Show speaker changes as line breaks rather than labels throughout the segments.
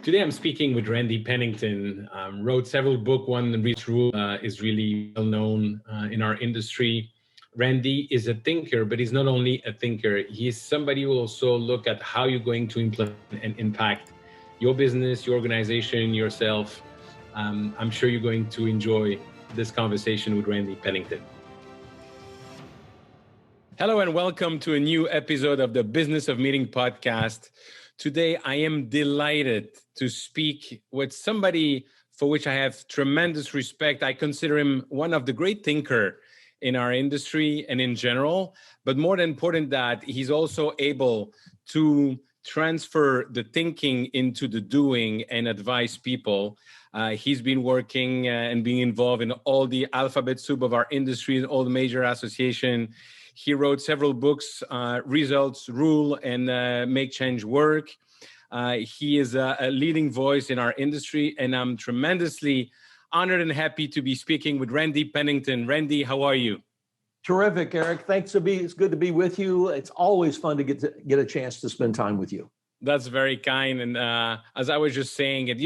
Today I'm speaking with Randy Pennington. Wrote several books. One, The Reach Rule, is really well known in our industry. Randy is a thinker, but he's not only a thinker. He's somebody who also look at how you're going to implement and impact your business, your organization, yourself. I'm sure you're going to enjoy this conversation with Randy Pennington. Hello and welcome to a new episode of the Business of Meeting podcast. Today, I am delighted to speak with somebody for which I have tremendous respect. I consider him one of the great thinkers in our industry and in general, but more than important that he's also able to transfer the thinking into the doing and advise people. He's been working and being involved in all the alphabet soup of our industry and all the major associations. He wrote several books, Results, Rule, and Make Change Work. He is a leading voice in our industry, and I'm tremendously honored and happy to be speaking with Randy Pennington. Randy, how are you?
Terrific, Eric. Thanks. It's good to be with you. It's always fun to get a chance to spend time with you.
That's very kind. And as I was just saying it,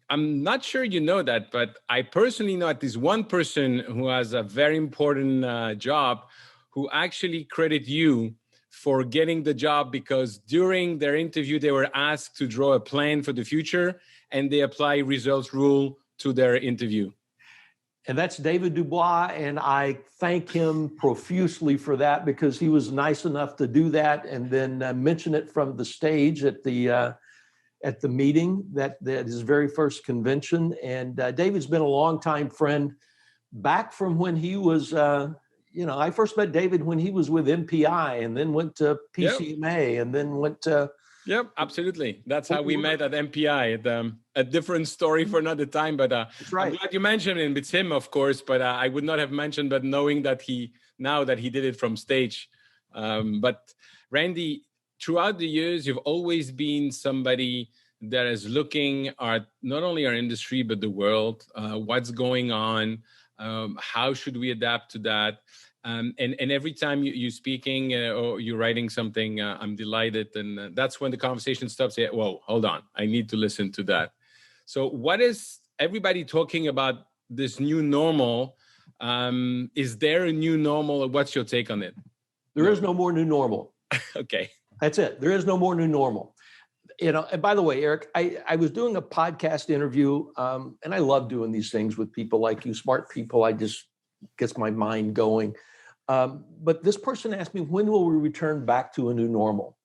I'm not sure you know that, but I personally know at least one person who has a very important job who actually credit you for getting the job, because during their interview, they were asked to draw a plan for the future and they apply results rule to their interview.
And that's David Dubois. And I thank him profusely for that, because he was nice enough to do that and then mention it from the stage at the meeting, that his very first convention. And David's been a longtime friend back from when he was, I first met David when he was with MPI and then went to PCMA and then went to...
Yep, absolutely. That's how we met at MPI. A different story for another time, but
that's right.
I'm glad you mentioned him. It's him, of course, but I would not have mentioned, but knowing that he did it from stage. But Randy, throughout the years, you've always been somebody that is looking at not only our industry, but the world, what's going on, how should we adapt to that? And every time you're speaking or you're writing something, I'm delighted. And that's when the conversation stops. Say, whoa, hold on. I need to listen to that. So what is everybody talking about this new normal? Is there a new normal? What's your take on it?
There is no more new normal.
Okay.
That's it. There is no more new normal. And by the way, Eric, I was doing a podcast interview, and I love doing these things with people like you, smart people. I just gets my mind going. But this person asked me, when will we return back to a new normal?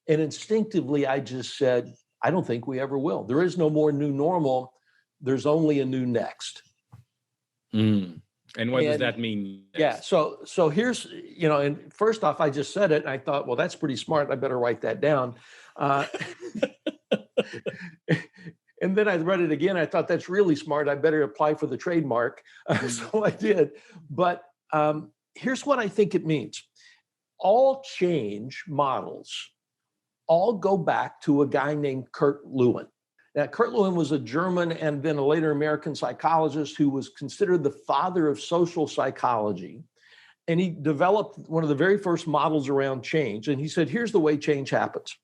And instinctively, I just said, I don't think we ever will. There is no more new normal. There's only a new next.
And what does that mean?
Yeah. So here's, and first off, I just said it and I thought, well, that's pretty smart. I better write that down. And then I read it again. I thought, that's really smart. I better apply for the trademark. So I did. But here's what I think it means. All change models all go back to a guy named Kurt Lewin. Now, Kurt Lewin was a German and then a later American psychologist who was considered the father of social psychology. And he developed one of the very first models around change. And he said, here's the way change happens.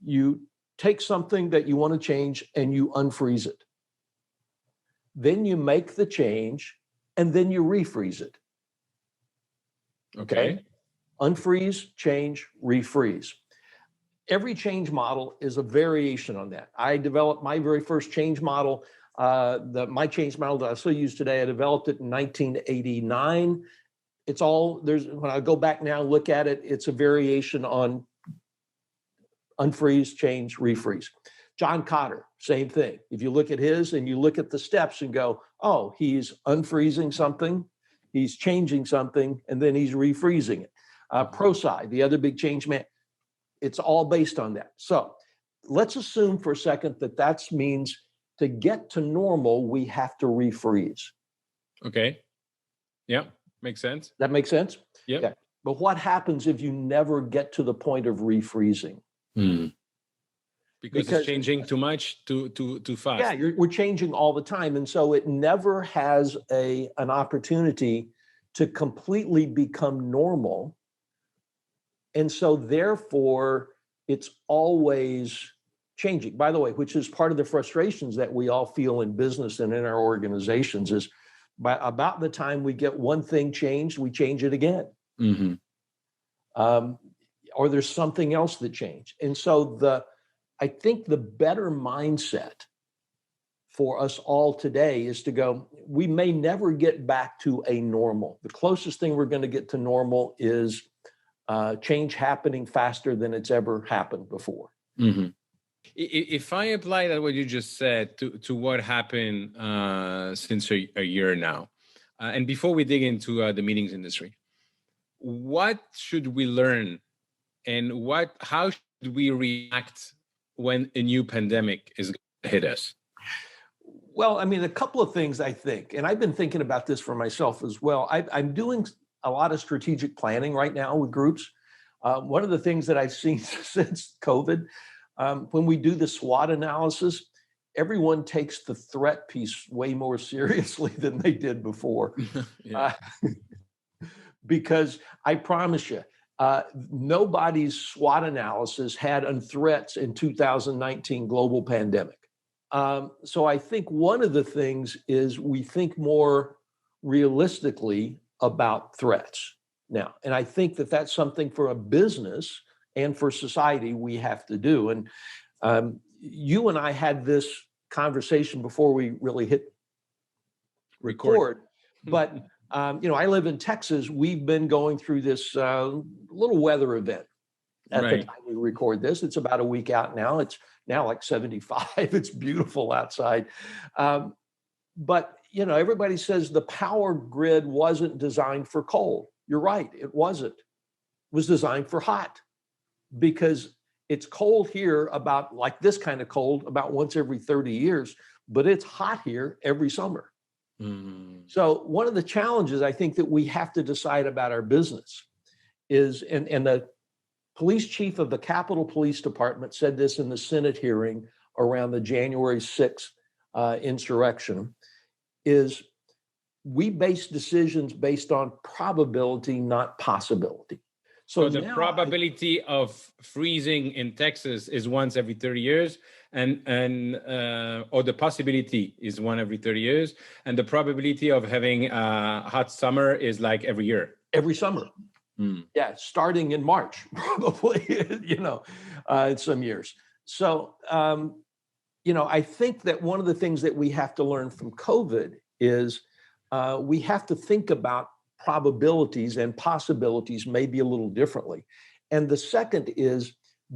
You take something that you want to change and you unfreeze it. Then you make the change and then you refreeze it.
Okay.
Unfreeze, change, refreeze. Every change model is a variation on that. I developed my very first change model, my change model that I still use today. I developed it in 1989. When I go back now and look at it, it's a variation on unfreeze, change, refreeze. John Kotter, same thing. If you look at his and you look at the steps and go, oh, he's unfreezing something, he's changing something, and then he's refreezing it. ProSci, the other big change man, it's all based on that. So let's assume for a second that means to get to normal, we have to refreeze.
Okay. Yeah, makes sense.
That makes sense?
Yep. Yeah.
But what happens if you never get to the point of refreezing?
Because it's changing too much, too fast.
Yeah, we're changing all the time. And so it never has an opportunity to completely become normal. And so therefore, it's always changing. By the way, which is part of the frustrations that we all feel in business and in our organizations is by about the time we get one thing changed, we change it again.
Mm-hmm.
Or there's something else that changed. And so I think the better mindset for us all today is to go, we may never get back to a normal. The closest thing we're going to get to normal is change happening faster than it's ever happened before.
Mm-hmm. If I apply that what you just said to what happened since a year now, and before we dig into the meetings industry, what should we learn, and how should we react when a new pandemic is going to hit us?
Well, I mean, a couple of things I think, and I've been thinking about this for myself as well. I'm doing a lot of strategic planning right now with groups. One of the things that I've seen since COVID, when we do the SWOT analysis, everyone takes the threat piece way more seriously than they did before. Because I promise you, nobody's SWOT analysis had on threats in 2019 global pandemic. So I think one of the things is we think more realistically about threats now. And I think that that's something for a business and for society we have to do. And you and I had this conversation before we really hit record. But, I live in Texas. We've been going through this little weather event at the time we record this. It's about a week out now. It's now like 75. It's beautiful outside. But, everybody says the power grid wasn't designed for cold. You're right. It wasn't. It was designed for hot, because it's cold here about like this kind of cold about once every 30 years, but it's hot here every summer. Mm. So one of the challenges I think that we have to decide about our business is, and the police chief of the Capitol Police Department said this in the Senate hearing around the January 6th insurrection, is we base decisions based on probability, not possibility.
So the probability of freezing in Texas is once every 30 years, or the possibility is one every 30 years, and the probability of having a hot summer is like every year.
Every summer. Mm. Yeah, starting in March, probably, in some years. So, I think that one of the things that we have to learn from COVID is we have to think about probabilities and possibilities maybe a little differently. And the second is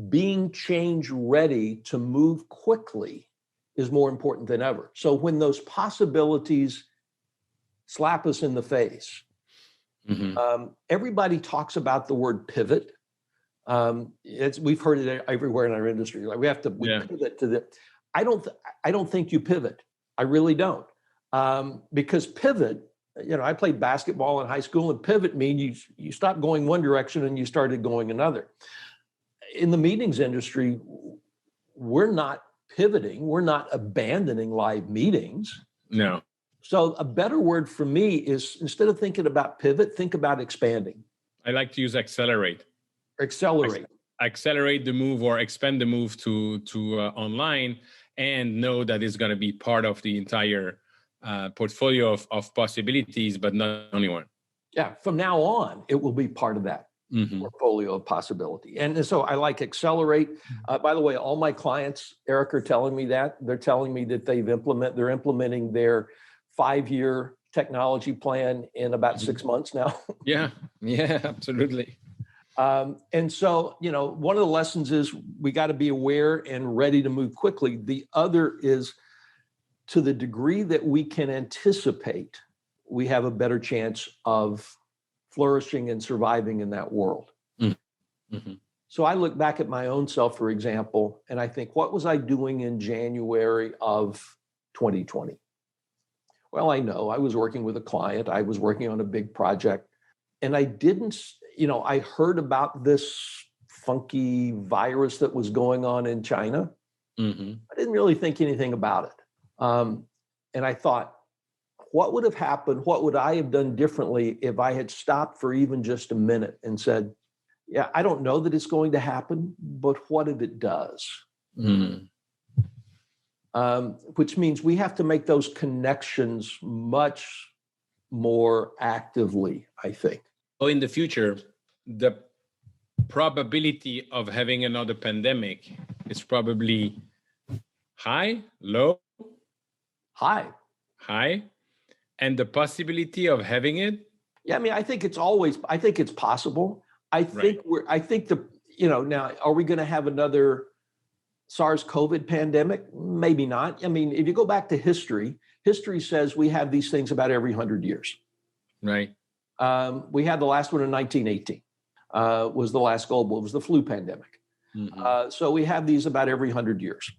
being change ready to move quickly is more important than ever. So when those possibilities slap us in the face, everybody talks about the word pivot. We've heard it everywhere in our industry. Like we pivot to the. I don't think you pivot. I really don't, because pivot. I played basketball in high school, and pivot means you stopped going one direction and you started going another. In the meetings industry, we're not pivoting. We're not abandoning live meetings.
No.
So a better word for me is, instead of thinking about pivot, think about expanding.
I like to use accelerate.
Accelerate
the move or expand the move to online, and know that it's going to be part of the entire portfolio of possibilities, but not only one.
Yeah, from now on, it will be part of that portfolio of possibility. And so I like accelerate. By the way, all my clients, Eric, are telling me that. They're telling me that they're implementing their 5-year technology plan in about 6 months now.
Yeah, absolutely.
And so, one of the lessons is we got to be aware and ready to move quickly. The other is, to the degree that we can anticipate, we have a better chance of flourishing and surviving in that world. Mm-hmm. So I look back at my own self, for example, and I think, what was I doing in January of 2020? Well, I know I was working with a client. I was working on a big project, and I didn't, I heard about this funky virus that was going on in China. Mm-hmm. I didn't really think anything about it. And I thought, what would have happened? What would I have done differently if I had stopped for even just a minute and said, yeah, I don't know that it's going to happen, but what if it does? Mm. which means we have to make those connections much more actively, I think.
Oh, in the future, the probability of having another pandemic is probably high, low,
High.
and the possibility of having it.
Yeah, I mean, I think it's possible. I think now, are we going to have another SARS-CoV pandemic? Maybe not. I mean, if you go back to history says we have these things about every 100 years.
Right.
We had the last one in 1918, was the last global, it was the flu pandemic.
Mm-hmm.
So we have these about every 100 years.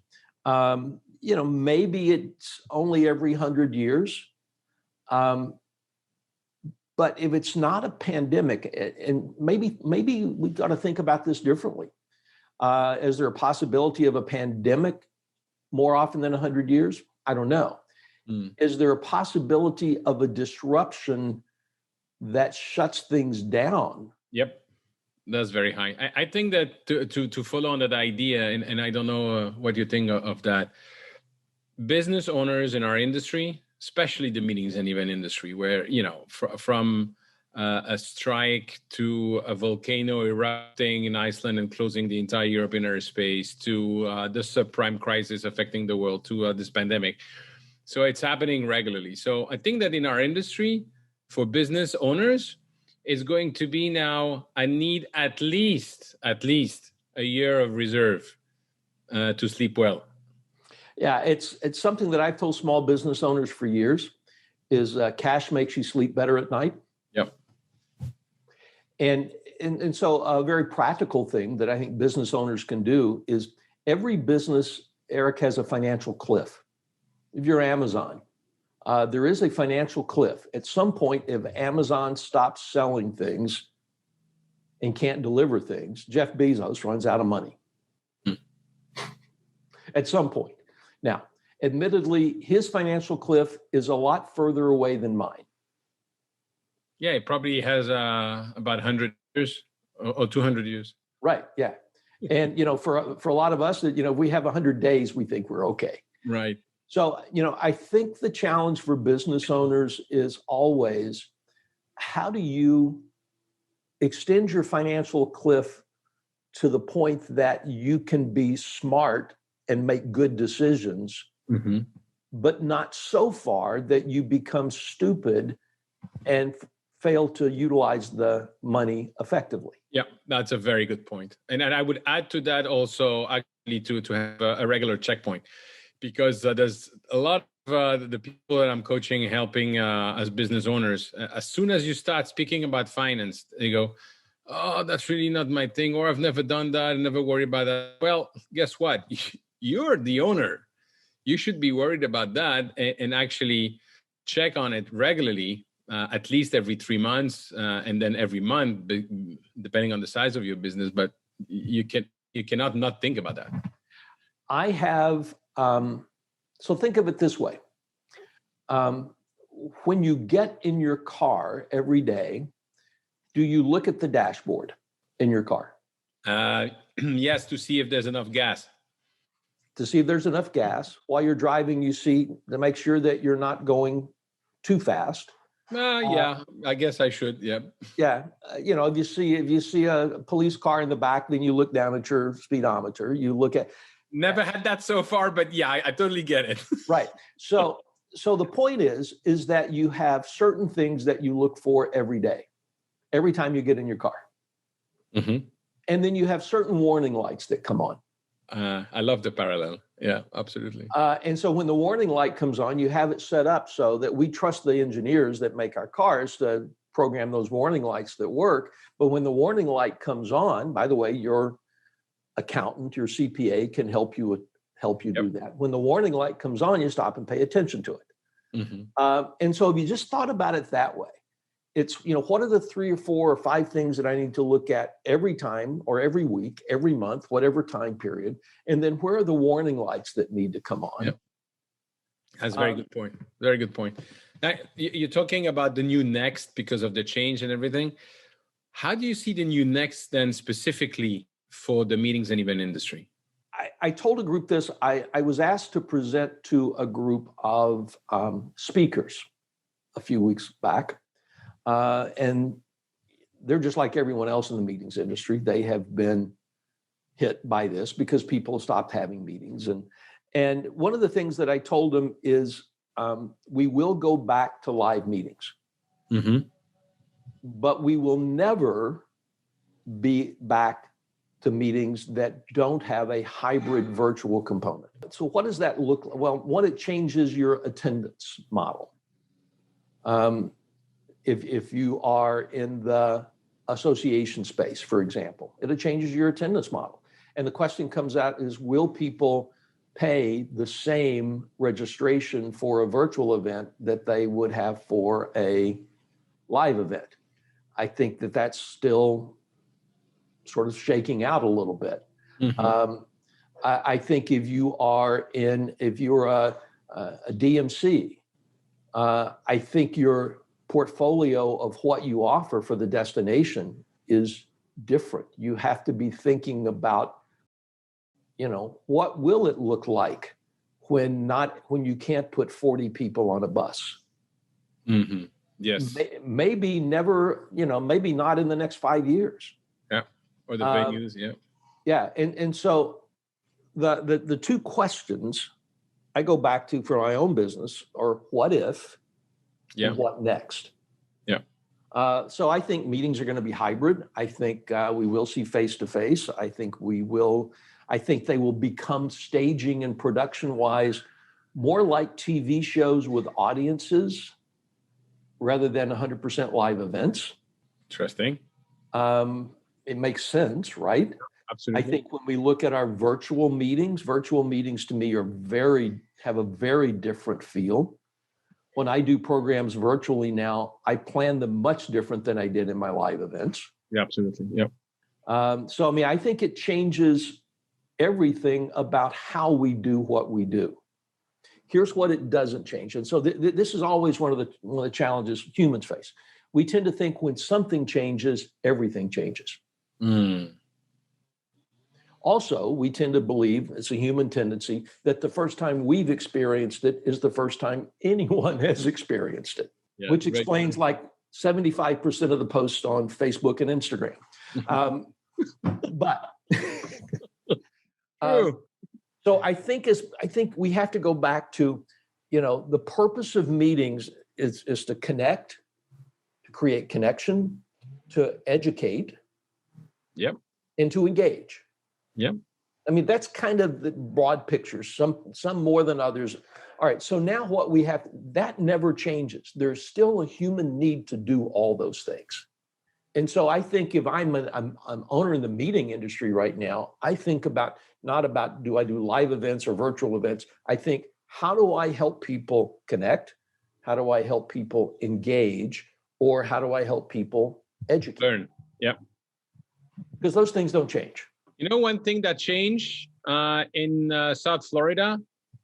Maybe it's only every 100 years. But if it's not a pandemic, and maybe we got to think about this differently. Is there a possibility of a pandemic more often than 100 years? I don't know. Is there a possibility of a disruption that shuts things down?
Yep, that's very high. I think that to follow on that idea, and I don't know what you think of that, business owners in our industry, especially the meetings and event industry, where, from a strike to a volcano erupting in Iceland and closing the entire European airspace, to the subprime crisis affecting the world, to this pandemic. So it's happening regularly. So I think that in our industry, for business owners, it's going to be now, I need at least a year of reserve to sleep well.
Yeah, it's something that I've told small business owners for years, is cash makes you sleep better at night.
Yep.
And so a very practical thing that I think business owners can do is, every business, Eric, has a financial cliff. If you're Amazon, there is a financial cliff. At some point, if Amazon stops selling things and can't deliver things, Jeff Bezos runs out of money. At some point. Now, admittedly, his financial cliff is a lot further away than mine.
Yeah, it probably has about 100 years or 200 years.
Right, yeah. And, for a lot of us, if we have 100 days, we think we're okay.
Right.
So, I think the challenge for business owners is always, how do you extend your financial cliff to the point that you can be smart and make good decisions,
mm-hmm.
but not so far that you become stupid and fail to utilize the money effectively?
Yeah, that's a very good point. And I would add to that also, actually, to have a regular checkpoint, because there's a lot of the people that I'm coaching, helping as business owners, as soon as you start speaking about finance, they go, oh, that's really not my thing, or I've never done that, I never worry about that. Well, guess what? You're the owner. You should be worried about that and actually check on it regularly, at least every 3 months, and then every month, depending on the size of your business. But you cannot not think about that.
I have, so think of it this way. When you get in your car every day, do you look at the dashboard in your car?
Yes, to see if there's enough gas.
To see if there's enough gas. While you're driving, you see to make sure that you're not going too fast.
Yeah, I guess I should. Yeah.
Yeah. If you see a police car in the back, then you look down at your speedometer. You look at.
Never had that so far, but yeah, I totally get it.
Right. So the point is that you have certain things that you look for every day, every time you get in your car.
Mm-hmm.
And then you have certain warning lights that come on.
I love the parallel. Yeah, absolutely.
And so when the warning light comes on, you have it set up so that we trust the engineers that make our cars to program those warning lights that work. But when the warning light comes on, by the way, your accountant, your CPA can help you do that. When the warning light comes on, you stop and pay attention to it.
Mm-hmm.
And so if you just thought about it that way, it's, what are the 3 or 4 or 5 things that I need to look at every time or every week, every month, whatever time period? And then where are the warning lights that need to come on?
Yep. That's a very good point. Very good point. Now, you're talking about the new next because of the change and everything. How do you see the new next then specifically for the meetings and event industry?
I told a group this. I was asked to present to a group of speakers a few weeks back. And they're just like everyone else in the meetings industry. They have been hit by this because people stopped having meetings. And one of the things that I told them is we will go back to live meetings, but we will never be back to meetings that don't have a hybrid virtual component. So what does that look like? Well, one, it changes your attendance model. If you are in the association space, for example, it changes your attendance model. And the question comes out is, will people pay the same registration for a virtual event that they would have for a live event? I think that that's still sort of shaking out a little bit. I think if you're a DMC, I think your portfolio of what you offer for the destination is different. You have to be thinking about, what will it look like when you can't put 40 people on a bus?
Yes.
Maybe never, maybe not in the next 5 years.
Yeah. Or the venues. Yeah.
Yeah. And so the two questions I go back to for my own business are what if and what next?
Yeah.
So I think meetings are going to be hybrid. I think we will see face-to-face. I think they will become staging and production-wise more like TV shows with audiences rather than 100% live events.
Interesting.
It makes sense, right?
Absolutely.
I think when we look at our virtual meetings to me have a very different feel. When I do programs virtually now, I plan them much different than I did in my live events.
Yeah, absolutely. Yep.
So, I think it changes everything about how we do what we do. Here's what it doesn't change. And so this is always one of the challenges humans face. We tend to think when something changes, everything changes. Also, we tend to believe, it's a human tendency, that the first time we've experienced it is the first time anyone has experienced it, which explains like 75% of the posts on Facebook and Instagram. So I think we have to go back to, the purpose of meetings is to connect, to create connection, to educate, and to engage.
Yeah.
That's kind of the broad picture, some more than others. All right. So now what we have, that never changes. There's still a human need to do all those things. And so I think if I'm an owner in the meeting industry right now, I think not about do I do live events or virtual events? I think, how do I help people connect? How do I help people engage? Or how do I help people educate?
Learn. Yeah.
Because those things don't change.
One thing that changed in South Florida,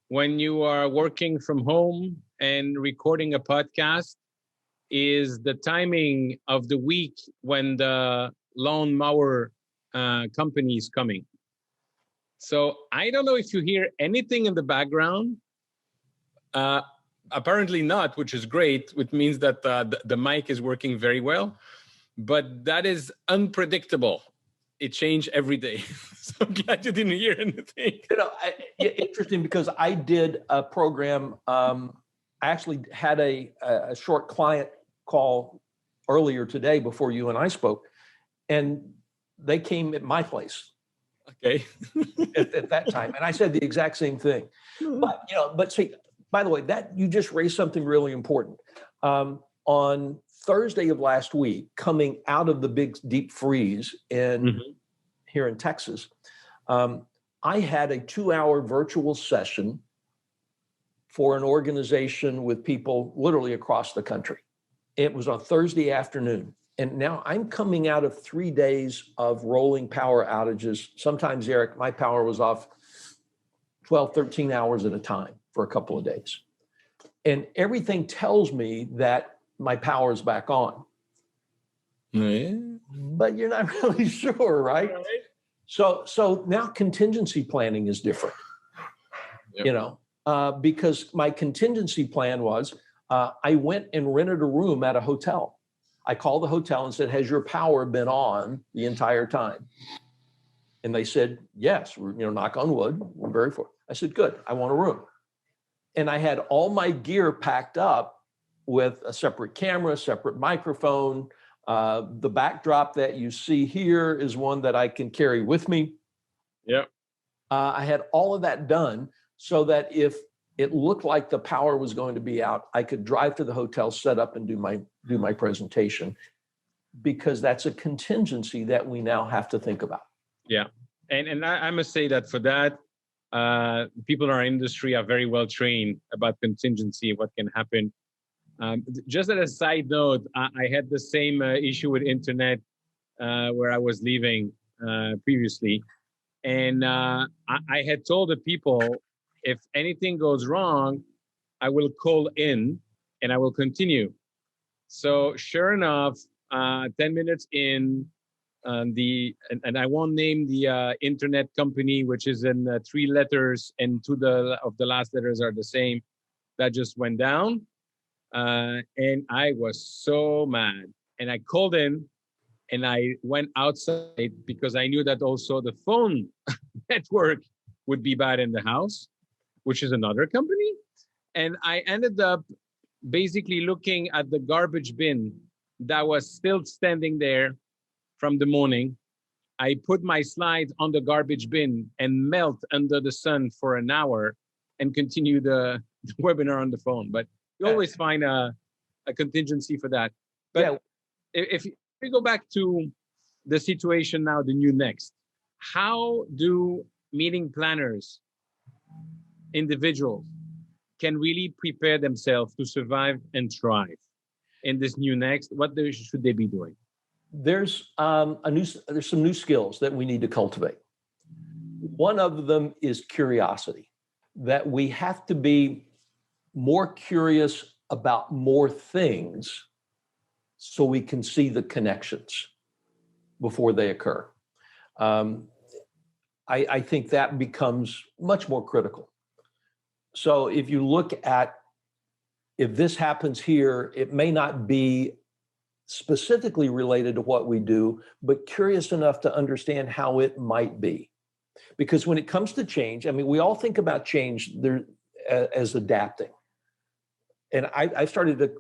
when you are working from home and recording a podcast, is the timing of the week when the lawn mower company is coming. So I don't know if you hear anything in the background. Apparently not, which is great, which means that the mic is working very well. But that is unpredictable. It changed every day. So I'm glad you didn't hear anything.
Interesting, because I did a program. I actually had a short client call earlier today before you and I spoke, and they came at my place.
Okay.
at that time, and I said the exact same thing. But see, by the way, that you just raised something really important. On Thursday of last week, coming out of the big deep freeze here in Texas, I had a 2-hour virtual session for an organization with people literally across the country. It was on Thursday afternoon. And now I'm coming out of 3 days of rolling power outages. Sometimes, Eric, my power was off 12, 13 hours at a time for a couple of days. And everything tells me that my power is back on.
Yeah.
But you're not really sure, right? So now contingency planning is different,
Yep.
because my contingency plan was I went and rented a room at a hotel. I called the hotel and said, has your power been on the entire time? And they said, yes, knock on wood, we're very fortunate. I said, good, I want a room. And I had all my gear packed up with a separate camera, separate microphone. The backdrop that you see here is one that I can carry with me.
Yeah.
I had all of that done so that if it looked like the power was going to be out, I could drive to the hotel, set up, and do my presentation, because that's a contingency that we now have to think about.
Yeah. And I must say that for that, people in our industry are very well trained about contingency, what can happen. Just as a side note, I had the same issue with internet where I was leaving previously. And I had told the people, if anything goes wrong, I will call in and I will continue. So sure enough, 10 minutes in, and I won't name the internet company, which is in 3 letters, and 2 of the last letters are the same. That just went down. And I was so mad. And I called in and I went outside because I knew that also the phone network would be bad in the house, which is another company. And I ended up basically looking at the garbage bin that was still standing there from the morning. I put my slides on the garbage bin and melt under the sun for an hour and continue the webinar on the phone. But you always find a contingency for that. But if we go back to the situation now, the new next, how do meeting planners, individuals, can really prepare themselves to survive and thrive in this new next? What should they be doing?
There's some new skills that we need to cultivate. One of them is curiosity, that we have to be more curious about more things so we can see the connections before they occur. I think that becomes much more critical. So if you look at, if this happens here, it may not be specifically related to what we do, but curious enough to understand how it might be. Because when it comes to change, I mean, we all think about change there as adapting. And I started to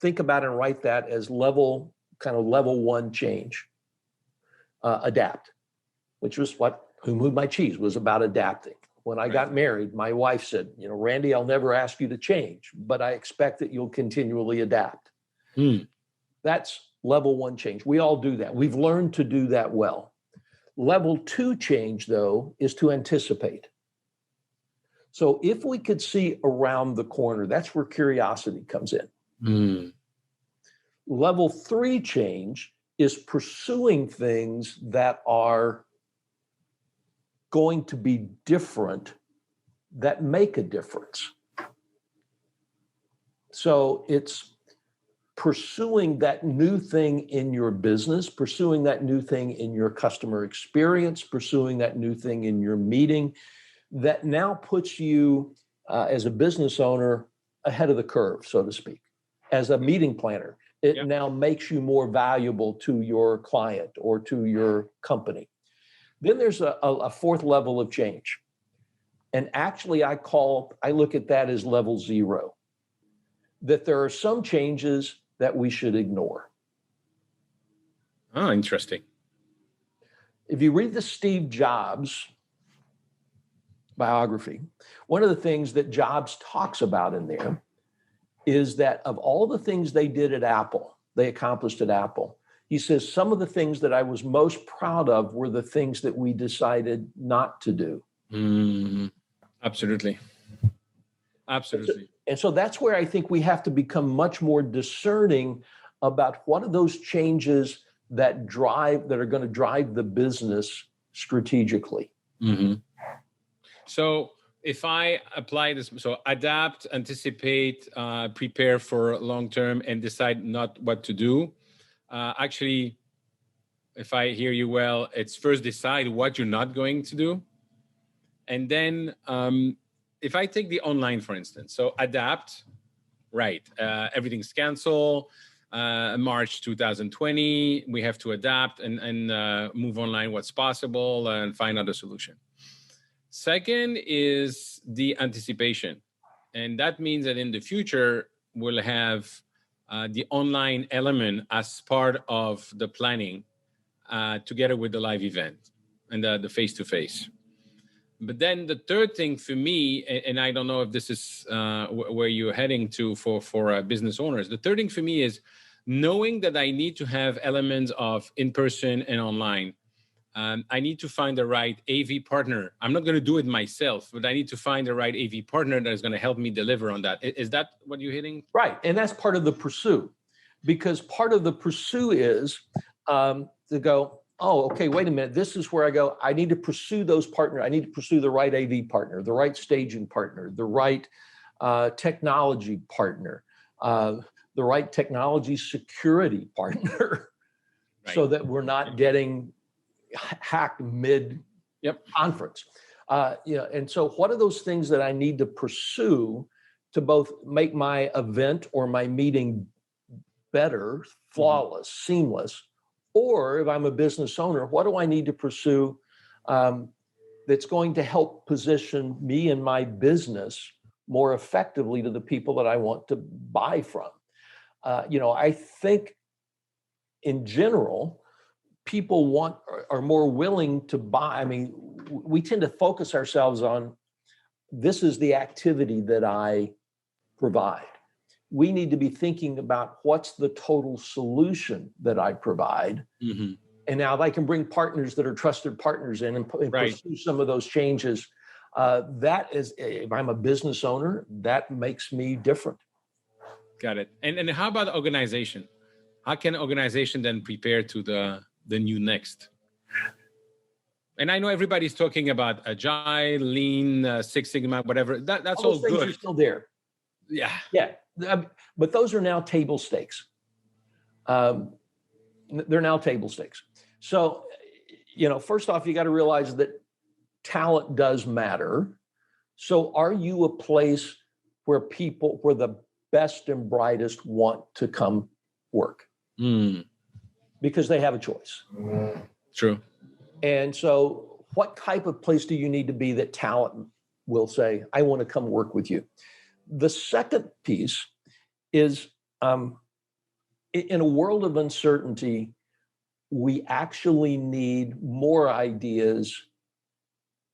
think about and write that as level 1 change, adapt, which was Who Moved My Cheese was about adapting. When I got married, my wife said, Randy, I'll never ask you to change, but I expect that you'll continually adapt. That's level 1 change. We all do that. We've learned to do that well. Level 2 change, though, is to anticipate. So if we could see around the corner, that's where curiosity comes in. Level 3 change is pursuing things that are going to be different, that make a difference. So it's pursuing that new thing in your business, pursuing that new thing in your customer experience, pursuing that new thing in your meeting, that now puts you as a business owner ahead of the curve, so to speak. As a meeting planner, it now makes you more valuable to your client or to your company. Then there's a 4th level of change. And actually, I look at that as level 0, that there are some changes that we should ignore.
Oh, interesting.
If you read the Steve Jobs biography, one of the things that Jobs talks about in there is that of all the things they did at Apple, they accomplished at Apple, he says, some of the things that I was most proud of were the things that we decided not to do.
Absolutely. Absolutely.
And so that's where I think we have to become much more discerning about what are those changes that are going to drive the business strategically.
So if I apply this, so adapt, anticipate, prepare for long term, and decide not what to do. Actually, if I hear you well, it's first decide what you're not going to do. And then if I take the online, for instance, so adapt, right? Everything's canceled. March 2020, we have to adapt and move online what's possible and find other solution. Second is the anticipation. And that means that in the future, we'll have the online element as part of the planning together with the live event and the face-to-face. But then the third thing for me, and I don't know if this is where you're heading to for business owners, the third thing for me is knowing that I need to have elements of in-person and online. I need to find the right AV partner. I'm not going to do it myself, but I need to find the right AV partner that is going to help me deliver on that. Is that what you're hitting?
Right. And that's part of the pursue, because part of the pursue is to go, oh, okay, wait a minute. This is where I go. I need to pursue those partners. I need to pursue the right AV partner, the right staging partner, the right technology partner, the right technology security partner, right, so that we're not getting hacked mid conference. And so what are those things that I need to pursue to both make my event or my meeting better, flawless, seamless? Or if I'm a business owner, what do I need to pursue that's going to help position me and my business more effectively to the people that I want to buy from? I think in general, people are more willing to buy. I mean, we tend to focus ourselves on, this is the activity that I provide. We need to be thinking about what's the total solution that I provide. Mm-hmm. And now if I can bring partners that are trusted partners in and pursue some of those changes, that is, if I'm a business owner, that makes me different.
Got it. And how about organization? How can organization then prepare to the new next? And I know everybody's talking about agile, lean, Six Sigma, whatever. That's all good.
Are still there.
Yeah.
Yeah. But those are now table stakes. They're now table stakes. So, first off, you got to realize that talent does matter. So are you a place where the best and brightest want to come work? Because they have a choice.
True.
And so what type of place do you need to be that talent will say, I want to come work with you? The second piece is, in a world of uncertainty, we actually need more ideas,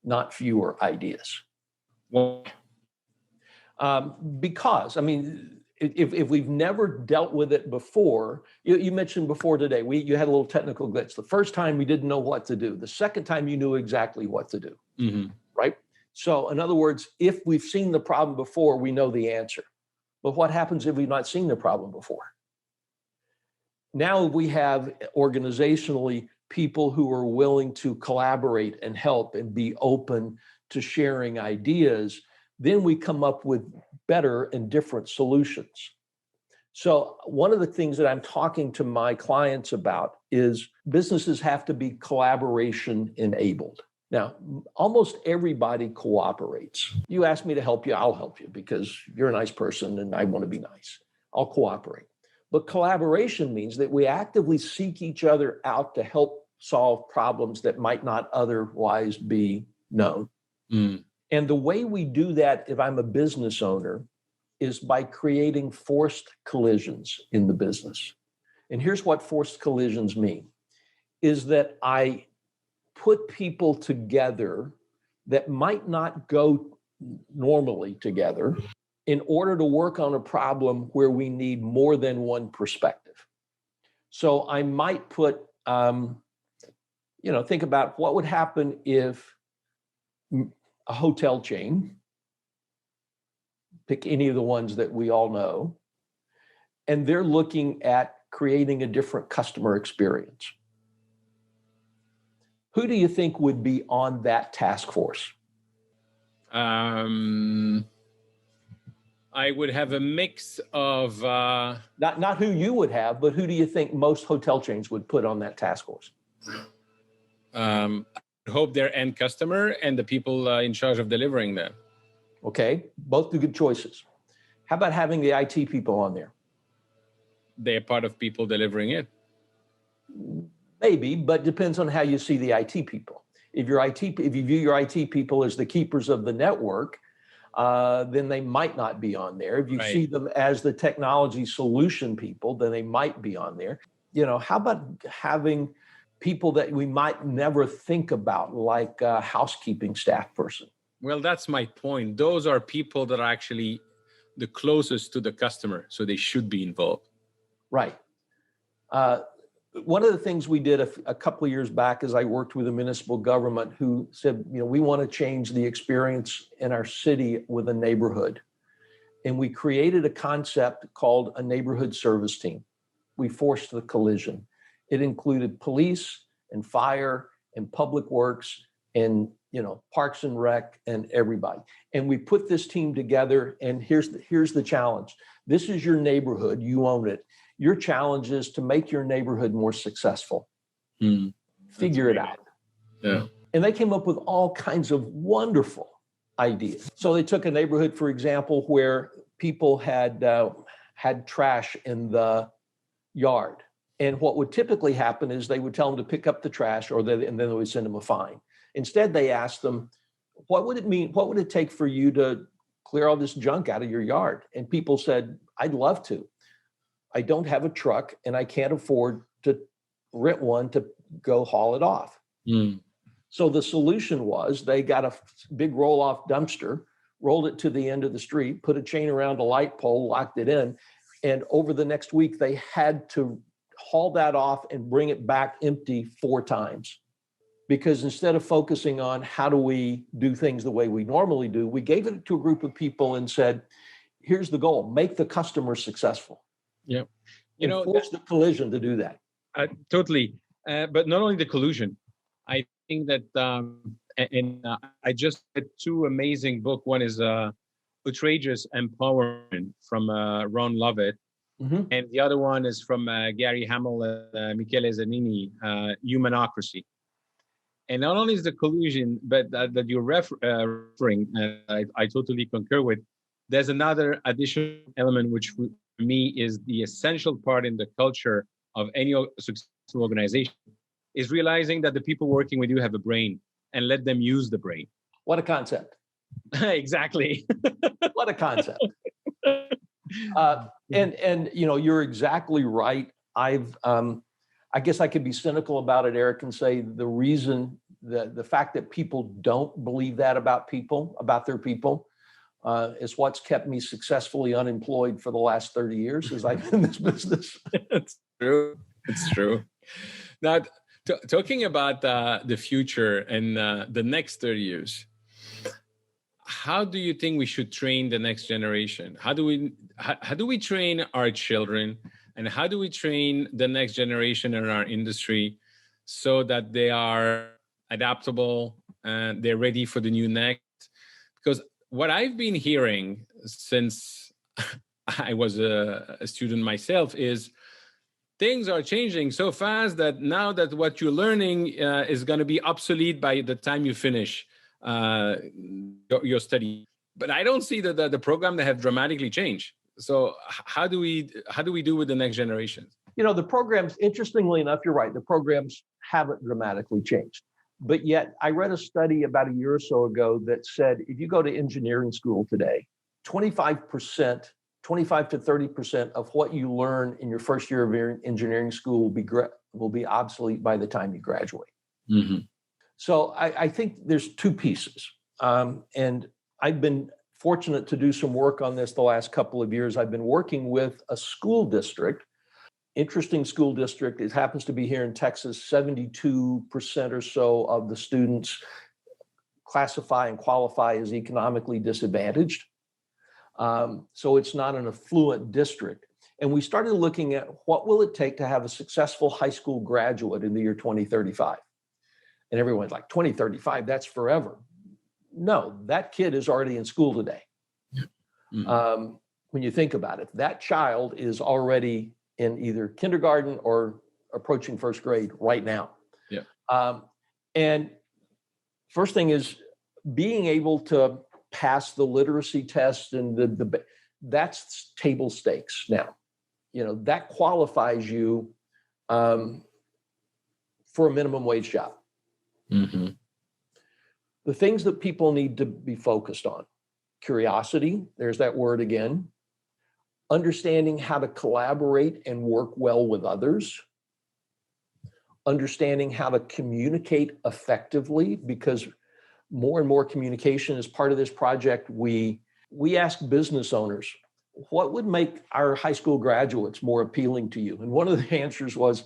not fewer ideas.
Well,
because, if we've never dealt with it before, you mentioned before today, you had a little technical glitch. The first time we didn't know what to do. The second time you knew exactly what to do, right? So in other words, if we've seen the problem before, we know the answer. But what happens if we've not seen the problem before? Now we have organizationally people who are willing to collaborate and help and be open to sharing ideas. Then we come up with better and different solutions. So one of the things that I'm talking to my clients about is businesses have to be collaboration enabled. Now, almost everybody cooperates. You ask me to help you, I'll help you because you're a nice person and I want to be nice. I'll cooperate. But collaboration means that we actively seek each other out to help solve problems that might not otherwise be known. And the way we do that, if I'm a business owner, is by creating forced collisions in the business. And here's what forced collisions mean, is that I put people together that might not go normally together in order to work on a problem where we need more than one perspective. So I might put, think about what would happen if a hotel chain, pick any of the ones that we all know, and they're looking at creating a different customer experience. Who do you think would be on that task force?
I would have a mix of...
Not who you would have, but who do you think most hotel chains would put on that task force?
I hope their end customer and the people in charge of delivering them.
Okay, both the good choices. How about having the IT people on there?
They're part of people delivering it.
Maybe, but depends on how you see the IT people. If you view your IT people as the keepers of the network, then they might not be on there. If you see them as the technology solution people, then they might be on there. How about having people that we might never think about, like a housekeeping staff person?
Well, that's my point. Those are people that are actually the closest to the customer, so they should be involved.
Right. One of the things we did a couple of years back is I worked with a municipal government who said, we want to change the experience in our city with a neighborhood. And we created a concept called a neighborhood service team. We forced the collision. It included police and fire and public works and Parks and Rec and everybody. And we put this team together, and here's the challenge. This is your neighborhood, you own it. Your challenge is to make your neighborhood more successful. Figure it out.
Yeah.
And they came up with all kinds of wonderful ideas. So they took a neighborhood, for example, where people had trash in the yard. And what would typically happen is they would tell them to pick up the trash, and then they would send them a fine. Instead, they asked them, what would it take for you to clear all this junk out of your yard? And people said, I'd love to. I don't have a truck and I can't afford to rent one to go haul it off. So the solution was they got a big roll-off dumpster, rolled it to the end of the street, put a chain around a light pole, locked it in. And over the next week, they had to haul that off and bring it back empty 4 times. Because instead of focusing on how do we do things the way we normally do, we gave it to a group of people and said, here's the goal, make the customer successful.
Yeah.
Force the collision to do that.
Totally. But not only the collusion. I think that, I just read 2 amazing books. One is Outrageous Empowerment from Ron Lovett. And the other one is from Gary Hamel and Michele Zanini, Humanocracy. And not only is the collusion, but that you're referring, I totally concur with. There's another additional element, which for me is the essential part in the culture of any successful organization, is realizing that the people working with you have a brain and let them use the brain.
What a concept.
Exactly.
What a concept. And you're exactly right. I guess I could be cynical about it, Eric, and say the reason the fact that people don't believe that about their people, is what's kept me successfully unemployed for the last 30 years as I've been in this business.
It's true. It's true. Now, talking about the future and the next 30 years, how do you think we should train the next generation? How do we train our children, and how do we train the next generation in our industry so that they are adaptable and they're ready for the new next? Because what I've been hearing since I was a student myself is things are changing so fast that now that what you're learning is going to be obsolete by the time you finish your study. But I don't see the program that have dramatically changed. So how do we do with the next generation?
The programs, interestingly enough, you're right, the programs haven't dramatically changed. But yet I read a study about a year or so ago that said if you go to engineering school today, 25 to 30% of what you learn in your first year of engineering school will be obsolete by the time you graduate. So I think there's 2 pieces. And I've been fortunate to do some work on this the last couple of years. I've been working with a school district, interesting school district. It happens to be here in Texas. 72% or so of the students classify and qualify as economically disadvantaged. So it's not an affluent district. And we started looking at what will it take to have a successful high school graduate in the year 2035. And everyone's like, 2035, that's forever. No, that kid is already in school today. When you think about it, that child is already in either kindergarten or approaching first grade right now. And first thing is being able to pass the literacy test, and that's table stakes now. That qualifies you for a minimum wage job.
Mm-hmm.
The things that people need to be focused on: curiosity, there's that word again, understanding how to collaborate and work well with others, understanding how to communicate effectively, because more and more communication is part of this project. We ask business owners, what would make our high school graduates more appealing to you? And one of the answers was,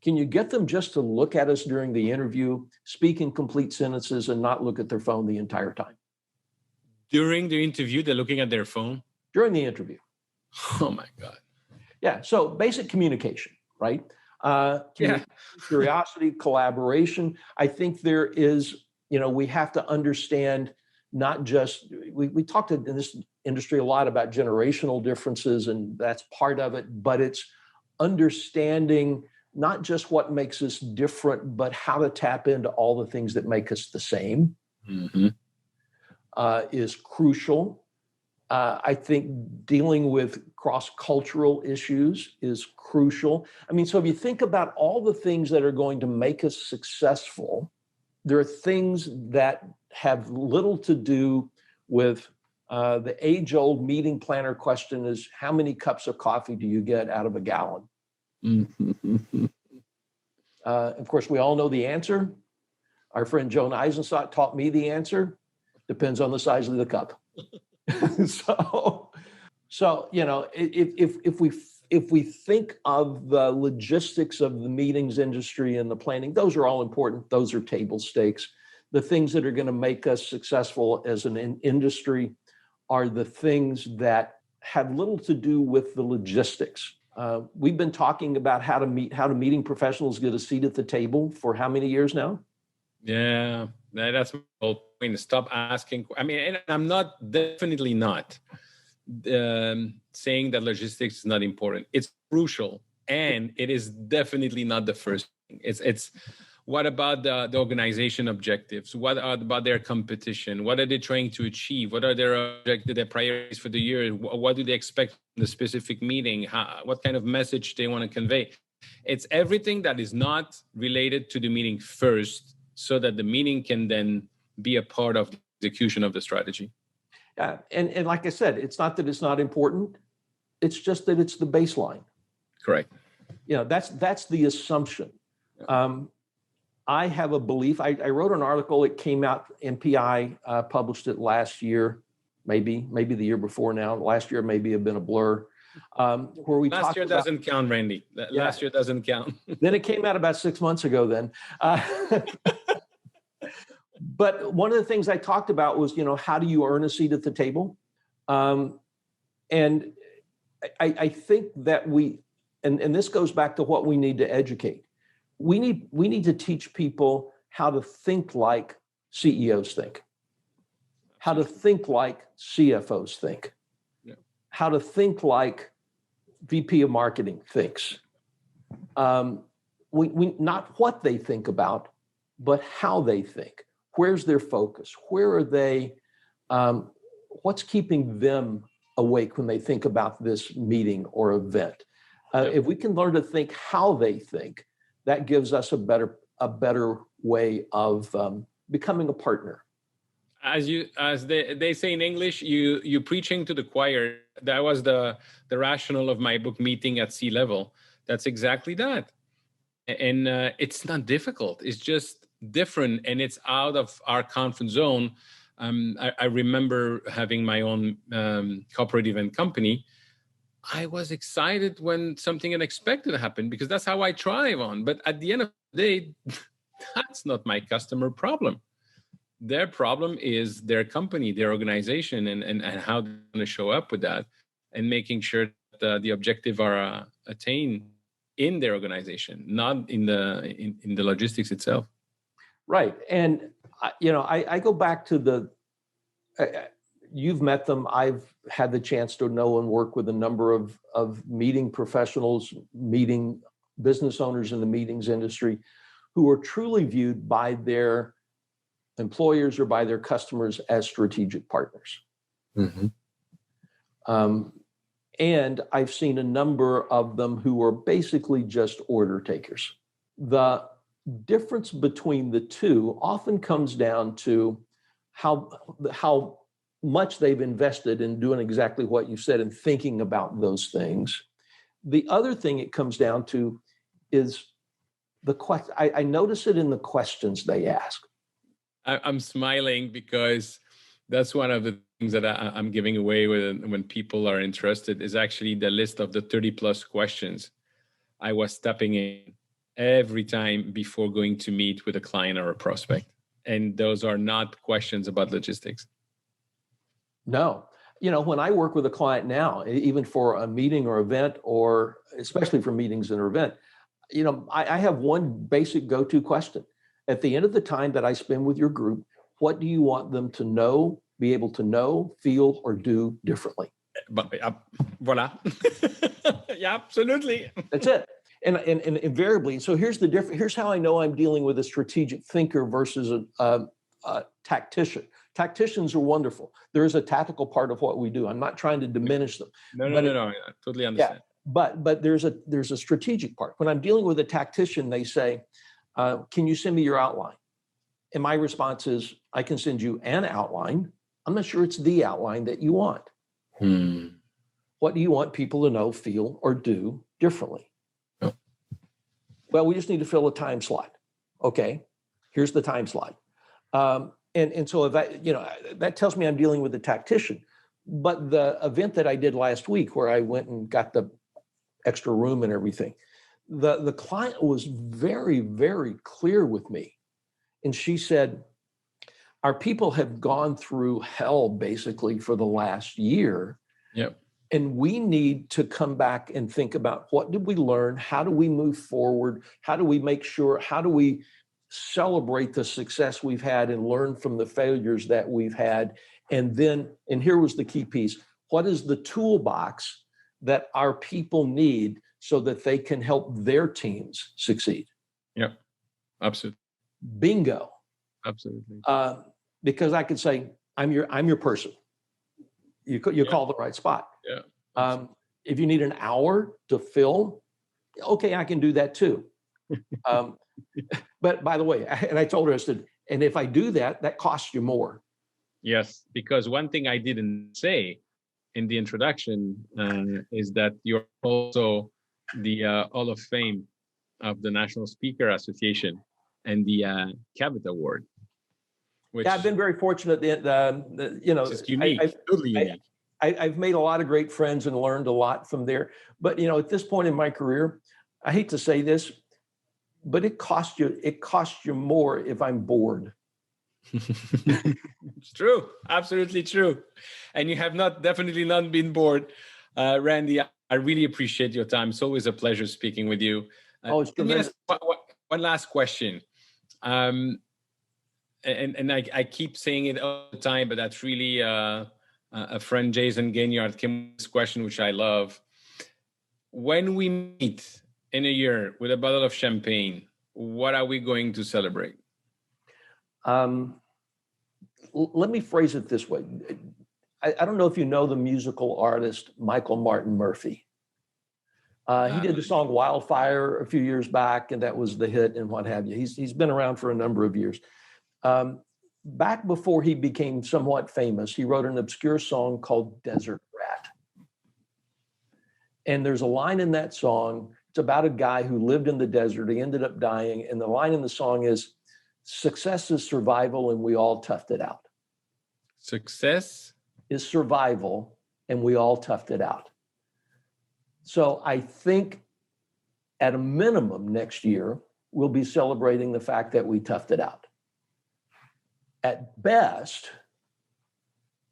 can you get them just to look at us during the interview, speak in complete sentences, and not look at their phone the entire time?
During the interview, they're looking at their phone?
During the interview.
Oh my God.
Yeah, so basic communication, right? Curiosity, collaboration. I think there is, we have to understand not just, we talked in this industry a lot about generational differences, and that's part of it, but it's understanding not just what makes us different, but how to tap into all the things that make us the same.
Mm-hmm.
Is crucial. I think dealing with cross-cultural issues is crucial. I mean, so if you think about all the things that are going to make us successful, there are things that have little to do with the age-old meeting planner question is, how many cups of coffee do you get out of a gallon?
Mm-hmm.
Of course, we all know the answer. Our friend Joan Eisenstadt taught me the answer. Depends on the size of the cup. So if we think of the logistics of the meetings industry and the planning, those are all important. Those are table stakes. The things that are going to make us successful as an industry are the things that have little to do with the logistics. We've been talking about how do meeting professionals get a seat at the table for how many years now?
Yeah, that's my whole point. Stop asking. I mean, and I'm definitely not saying that logistics is not important. It's crucial, and it is definitely not the first thing. It's what about the organization objectives? What about their competition? What are they trying to achieve? What are their objectives, their priorities for the year? What do they expect from the specific meeting? What kind of message they want to convey? It's everything that is not related to the meeting first, so that the meeting can then be a part of the execution of the strategy.
Yeah, and like I said, it's not that it's not important. It's just that it's the baseline.
Correct.
That's the assumption. I have a belief. I wrote an article. It came out. NPI published it last year, maybe the year before now. Last year maybe have been a blur. Where we
last year doesn't count, Randy. Last year doesn't count.
Then it came out about 6 months ago. Then. But one of the things I talked about was, how do you earn a seat at the table? And I think that and this goes back to what we need to educate. We need to teach people how to think like CEOs think, how to think like CFOs think, how to think like VP of marketing thinks. We not what they think about, but how they think. Where's their focus? Where are they? What's keeping them awake when they think about this meeting or event? If we can learn to think how they think, that gives us a better way of becoming a partner.
As they say in English, you preaching to the choir. That was the rationale of my book, Meeting at Sea Level. That's exactly that. And it's not difficult. It's just different, and it's out of our comfort zone. I remember having my own corporate event company. I was excited when something unexpected happened, because that's how I thrive on. But at the end of the day, that's not my customer problem. Their problem is their company, their organization, and how they're going to show up with that, and making sure that the objectives are attained in their organization, not in the logistics itself.
Right. And, I go back to you've met them. I've had the chance to know and work with a number of meeting professionals, meeting business owners in the meetings industry, who are truly viewed by their employers or by their customers as strategic partners.
Mm-hmm.
And I've seen a number of them who are basically just order takers. The difference between the two often comes down to how much they've invested in doing exactly what you said and thinking about those things. The other thing it comes down to is the question. I notice it in the questions they ask.
I'm smiling because that's one of the things that I'm giving away when people are interested is actually the list of the 30 plus questions I was stepping in every time before going to meet with a client or a prospect. And those are not questions about logistics.
No. When I work with a client now, even for a meeting or event, or especially for meetings and event, I have one basic go-to question. At the end of the time that I spend with your group, what do you want them to know, be able to know, feel, or do differently?
Voila. Yeah, absolutely.
That's it. And invariably, so here's the difference. Here's how I know I'm dealing with a strategic thinker versus a tactician. Tacticians are wonderful. There is a tactical part of what we do. I'm not trying to diminish them.
No. I totally understand.
Yeah, but there's a strategic part. When I'm dealing with a tactician, they say, can you send me your outline? And my response is, I can send you an outline. I'm not sure it's the outline that you want. What do you want people to know, feel, or do differently?
Oh.
Well, we just need to fill a time slot. Okay, here's the time slot. And so if that tells me I'm dealing with a tactician. But the event that I did last week, where I went and got the extra room and everything, the client was very, very clear with me. And she said, our people have gone through hell basically for the last year.
Yep.
And we need to come back and think about, what did we learn? How do we move forward? How do we make sure? How do we celebrate the success we've had and learn from the failures that we've had? And here was the key piece. What is the toolbox that our people need so that they can help their teams succeed?
Yep. Absolutely.
Bingo.
Absolutely.
Because I could say, I'm your person. You call the right spot.
Yeah.
If you need an hour to film, okay, I can do that too. But by the way, and I told her, I said, and if I do that, that costs you more.
Yes, because one thing I didn't say in the introduction is that you're also the Hall of Fame of the National Speaker Association and the Cabot Award.
Yeah, I've been very fortunate that
it's unique, totally unique.
I've made a lot of great friends and learned a lot from there. But at this point in my career, I hate to say this, but it costs you more if I'm bored.
It's true, absolutely true. And you have definitely not been bored, Randy. I really appreciate your time. It's always a pleasure speaking with you.
It's tremendous.
One last question. And I keep saying it all the time, but that's really a friend, Jason Gaignard, came with this question, which I love. When we meet in a year with a bottle of champagne, what are we going to celebrate?
Let me phrase it this way. I don't know if you know the musical artist Michael Martin Murphey. He did the song Wildfire a few years back, and that was the hit and what have you. He's been around for a number of years. Back before he became somewhat famous, he wrote an obscure song called Desert Rat. And there's a line in that song, it's about a guy who lived in the desert. He ended up dying. And the line in the song is, success is survival and we all toughed it out.
Success
is survival and we all toughed it out. So I think at a minimum next year, we'll be celebrating the fact that we toughed it out. At best,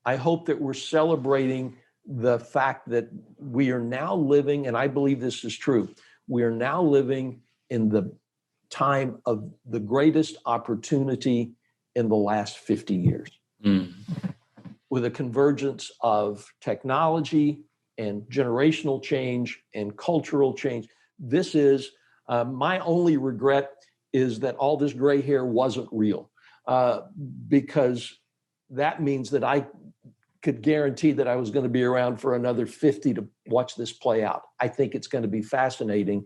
I hope that we're celebrating the fact that we are now living, and I believe this is true, we are now living in the time of the greatest opportunity in the last 50 years. With a convergence of technology and generational change and cultural change. This is my only regret is that all this gray hair wasn't real, because that means that I could guarantee that I was going to be around for another 50 to watch this play out. I think it's going to be fascinating.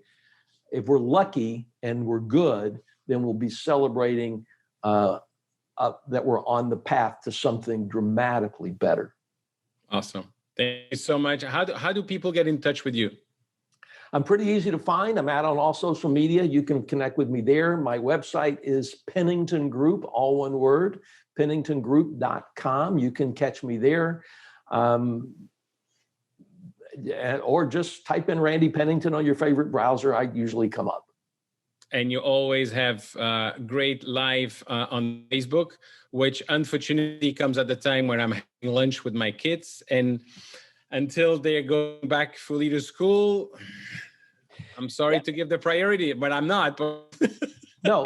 If we're lucky and we're good, then we'll be celebrating that we're on the path to something dramatically better.
Awesome. Thank you so much. How do people get in touch with you?
I'm pretty easy to find. I'm out on all social media. You can connect with me there. My website is Pennington Group, all one word, penningtongroup.com. You can catch me there. Or just type in Randy Pennington on your favorite browser. I usually come up.
And you always have great live on Facebook, which unfortunately comes at the time when I'm having lunch with my kids. And until they're going back fully to school, I'm sorry to give the priority, but I'm not.
No,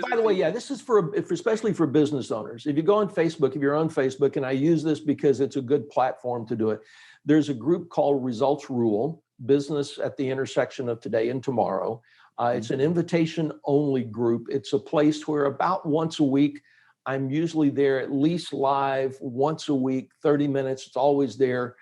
by the way, yeah, this is especially for business owners. If you go on Facebook, if you're on Facebook, and I use this because it's a good platform to do it, there's a group called Results Rule, Business at the Intersection of Today and Tomorrow. It's an invitation-only group. It's a place where about once a week, I'm usually there at least live once a week, 30 minutes. It's always there,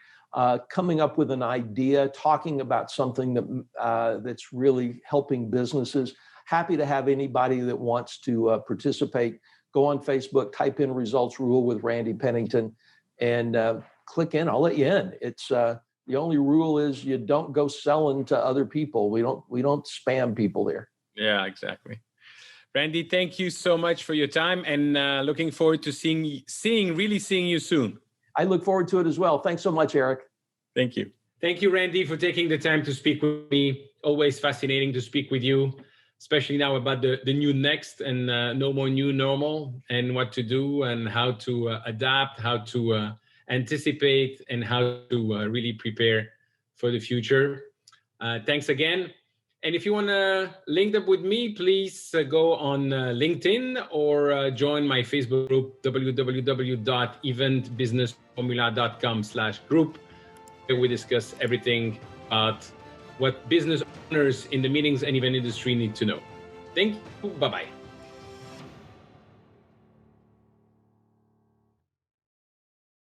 coming up with an idea, talking about something that's really helping businesses. Happy to have anybody that wants to participate. Go on Facebook, type in Results Rule with Randy Pennington, and click in. I'll let you in. It's the only rule is you don't go selling to other people. We don't spam people there.
Yeah, exactly. Randy, thank you so much for your time, and looking forward to seeing you soon.
I look forward to it as well. Thanks so much, Eric.
Thank you. Thank you, Randy, for taking the time to speak with me. Always fascinating to speak with you, especially now about the new next and no more new normal, and what to do and how to adapt, how to anticipate, and how to really prepare for the future. Thanks again. And if you want to link up with me, please go on LinkedIn or join my Facebook group, www.eventbusinessformula.com/group, where we discuss everything about what business owners in the meetings and event industry need to know. Thank you. Bye-bye.